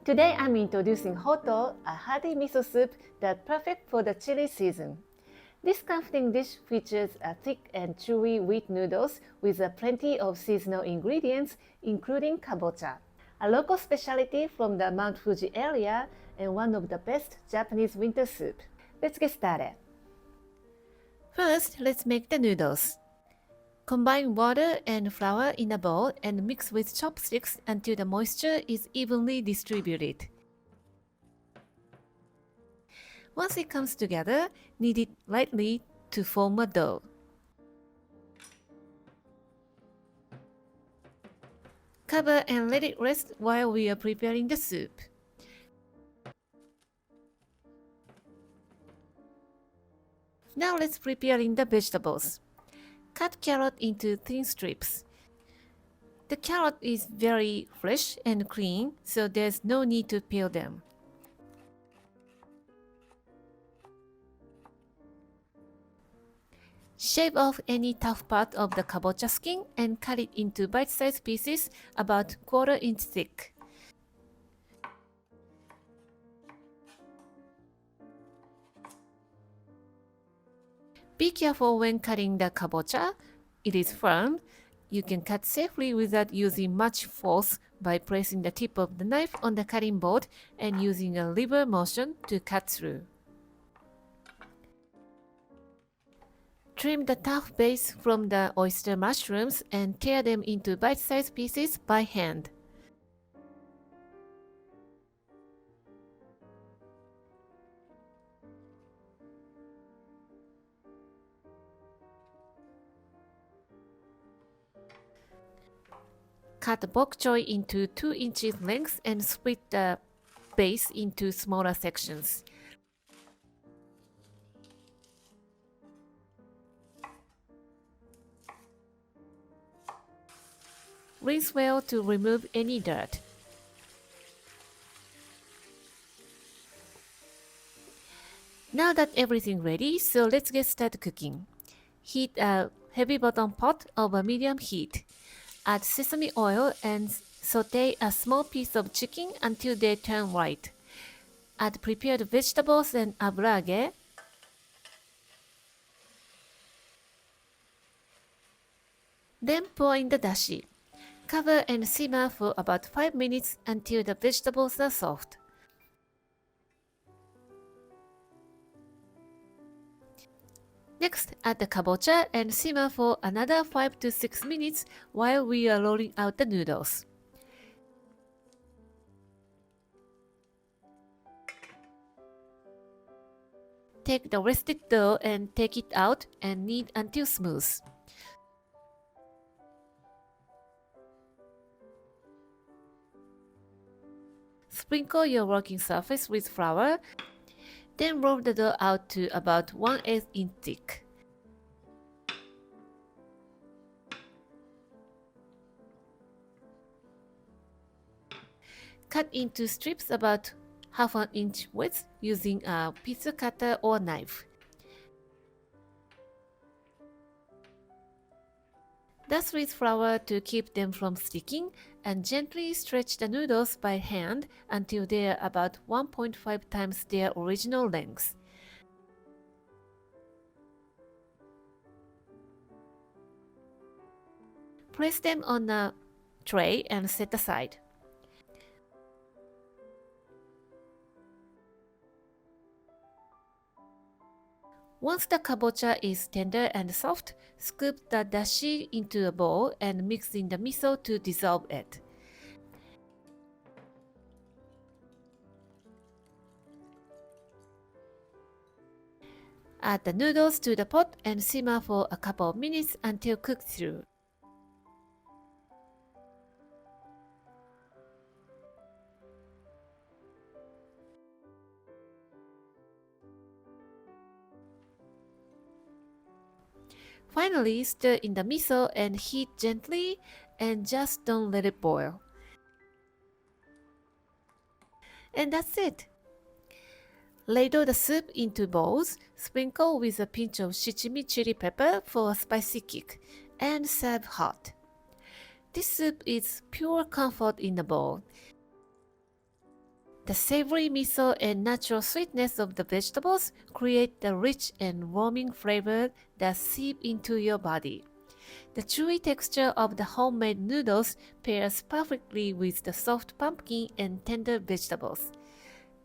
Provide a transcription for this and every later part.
Today I'm introducing Hoto, a hearty miso soup that's perfect for the chilly season. This comforting dish features a thick and chewy wheat noodles with plenty of seasonal ingredients, including kabocha, a local specialty from the Mount Fuji area and one of the best Japanese winter soup. Let's get started. First, let's make the noodles. Combine water and flour in a bowl and mix with chopsticks until the moisture is evenly distributed. Once it comes together, knead it lightly to form a dough. Cover and let it rest while we are preparing the soup. Now let's prepare in the vegetables. Cut carrot into thin strips. The carrot is very fresh and clean, so there's no need to peel them. Shave off any tough part of the kabocha skin and cut it into bite-sized pieces about quarter-inch thick. Be careful when cutting the kabocha. It is firm. You can cut safely without using much force by pressing the tip of the knife on the cutting board and using a lever motion to cut through. Trim the tough base from the oyster mushrooms and tear them into bite-sized pieces by hand. Cut bok choy into 2 inches length and split the base into smaller sections. Rinse well to remove any dirt. Now that everything ready, so let's get started cooking. Heat a heavy bottom pot over medium heat. Add sesame oil and saute a small piece of chicken until they turn white. Add prepared vegetables and aburaage. Then pour in the dashi. Cover and simmer for about 5 minutes until the vegetables are soft. Next, add the kabocha and simmer for another 5 to 6 minutes while we are rolling out the noodles. Take the rested dough and take it out and knead until smooth. Sprinkle your working surface with flour, then roll the dough out to about 1/8 inch thick. Cut into strips about half an inch width using a pizza cutter or knife. Dust with flour to keep them from sticking and gently stretch the noodles by hand until they are about 1.5 times their original length. Place them on a tray and set aside. Once the kabocha is tender and soft, scoop the dashi into a bowl and mix in the miso to dissolve it. Add the noodles to the pot and simmer for a couple of minutes until cooked through. Finally, stir in the miso and heat gently and just don't let it boil. And that's it! Ladle the soup into bowls, sprinkle with a pinch of Shichimi chili pepper for a spicy kick, and serve hot. This soup is pure comfort in a bowl. The savory miso and natural sweetness of the vegetables create the rich and warming flavor that seep into your body. The chewy texture of the homemade noodles pairs perfectly with the soft pumpkin and tender vegetables.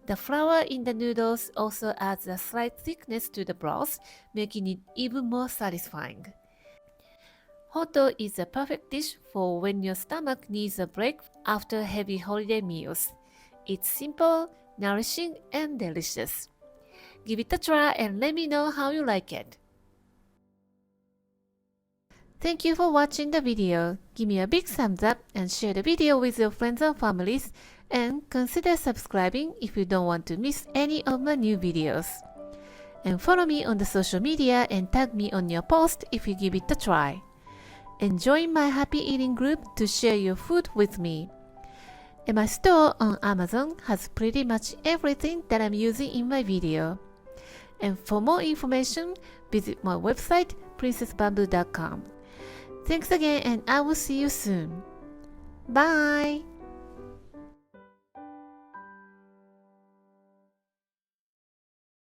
The flour in the noodles also adds a slight thickness to the broth, making it even more satisfying. Hoto is a perfect dish for when your stomach needs a break after heavy holiday meals. It's simple, nourishing, and delicious. Give it a try and let me know how you like it. Thank you for watching the video. Give me a big thumbs up and share the video with your friends and families, and consider subscribing if you don't want to miss any of my new videos. And follow me on the social media and tag me on your post if you give it a try. And join my happy eating group to share your food with me. And my store on Amazon has pretty much everything that I'm using in my video. And for more information, visit my website princessbamboo.com. Thanks again, and I will see you soon. Bye!